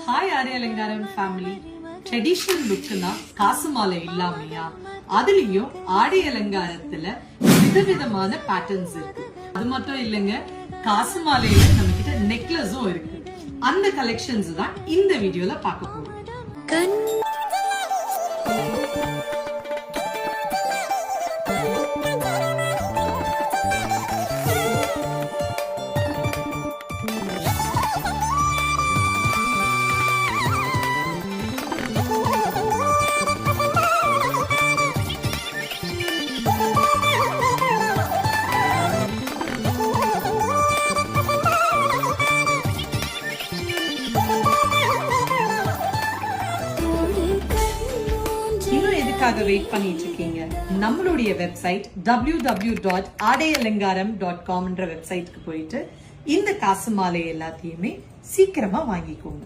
Hi ஆரியலங்காரம் family. Traditional லுக்னா காசு மாலை இல்லாமையா? அதுலயும் ஆடை அலங்காரத்துல விதவிதமான பேட்டர்ன்ஸ் இருக்கு. அது மட்டும் இல்லைங்க, காசு மாலையில நம்ம கிட்ட நெக்லஸும் இருக்கு. அந்த கலெக்ஷன்ஸ் தான் இந்த வீடியோல பார்க்க போறோம். வெயிட் பண்ணிட்டு இருக்கீங்க? நம்மளுடைய வெப்சைட் www.aadayalangaram.com என்ற வெப்சைட்க்கு போயிட்டு இந்த காசு மாலை எல்லாத்தையுமே சீக்கிரமா வாங்கிக்கோங்க.